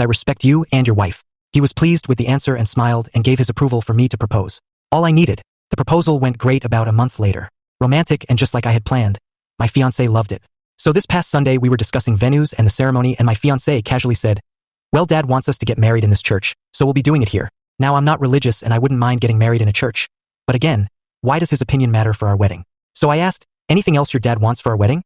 I respect you and your wife. He was pleased with the answer and smiled and gave his approval for me to propose. All I needed. The proposal went great about a month later. Romantic and just like I had planned. My fiancé loved it. So this past Sunday we were discussing venues and the ceremony and my fiancé casually said, "Well, Dad wants us to get married in this church, so we'll be doing it here." Now I'm not religious and I wouldn't mind getting married in a church. But again, why does his opinion matter for our wedding? So I asked, "Anything else your dad wants for our wedding?"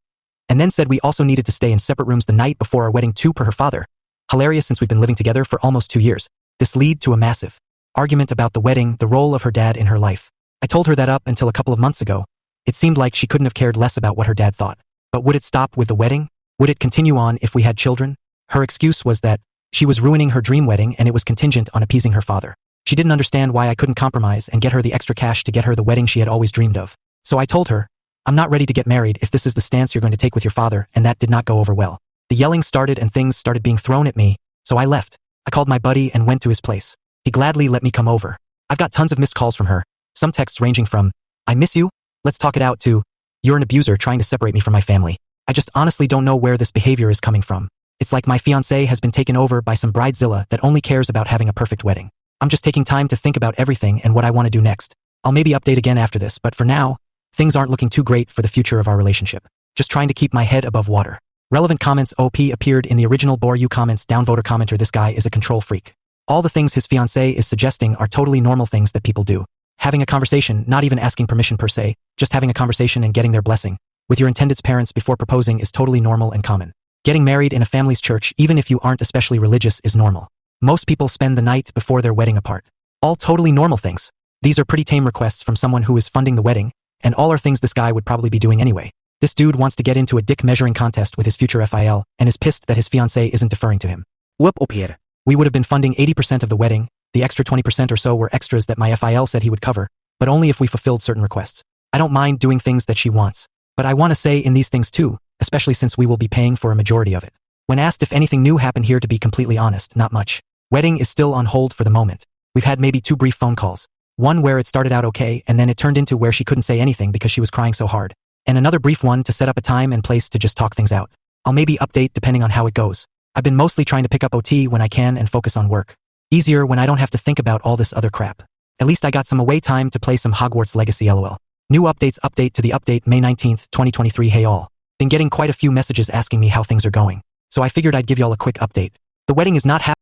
And then said we also needed to stay in separate rooms the night before our wedding too per her father. Hilarious since we've been living together for almost 2 years. This led to a massive argument about the wedding, the role of her dad in her life. I told her that up until a couple of months ago, it seemed like she couldn't have cared less about what her dad thought. But would it stop with the wedding? Would it continue on if we had children? Her excuse was that she was ruining her dream wedding and it was contingent on appeasing her father. She didn't understand why I couldn't compromise and get her the extra cash to get her the wedding she had always dreamed of. So I told her, "I'm not ready to get married if this is the stance you're going to take with your father," and that did not go over well. The yelling started and things started being thrown at me, so I left. I called my buddy and went to his place. He gladly let me come over. I've got tons of missed calls from her, some texts ranging from, "I miss you, let's talk it out," to, "You're an abuser trying to separate me from my family." I just honestly don't know where this behavior is coming from. It's like my fiancé has been taken over by some bridezilla that only cares about having a perfect wedding. I'm just taking time to think about everything and what I want to do next. I'll maybe update again after this, but for now, things aren't looking too great for the future of our relationship. Just trying to keep my head above water. Relevant comments. OP appeared in the original Bore You comments. Downvoter commenter. This guy is a control freak. All the things his fiancé is suggesting are totally normal things that people do. Having a conversation, not even asking permission per se, just having a conversation and getting their blessing with your intended's parents before proposing is totally normal and common. Getting married in a family's church, even if you aren't especially religious, is normal. Most people spend the night before their wedding apart. All totally normal things. These are pretty tame requests from someone who is funding the wedding, and all are things this guy would probably be doing anyway. This dude wants to get into a dick measuring contest with his future FIL and is pissed that his fiancé isn't deferring to him. Whoop up here. We would have been funding 80% of the wedding, the extra 20% or so were extras that my FIL said he would cover, but only if we fulfilled certain requests. I don't mind doing things that she wants, but I want to say in these things too, especially since we will be paying for a majority of it. When asked if anything new happened here, to be completely honest, not much. Wedding is still on hold for the moment. We've had maybe 2 brief phone calls. One where it started out okay and then it turned into where she couldn't say anything because she was crying so hard. And another brief one to set up a time and place to just talk things out. I'll maybe update depending on how it goes. I've been mostly trying to pick up OT when I can and focus on work. Easier when I don't have to think about all this other crap. At least I got some away time to play some Hogwarts Legacy LOL. New updates. Update to the update May 19th, 2023. Hey all. Been getting quite a few messages asking me how things are going. So I figured I'd give y'all a quick update. The wedding is not happening.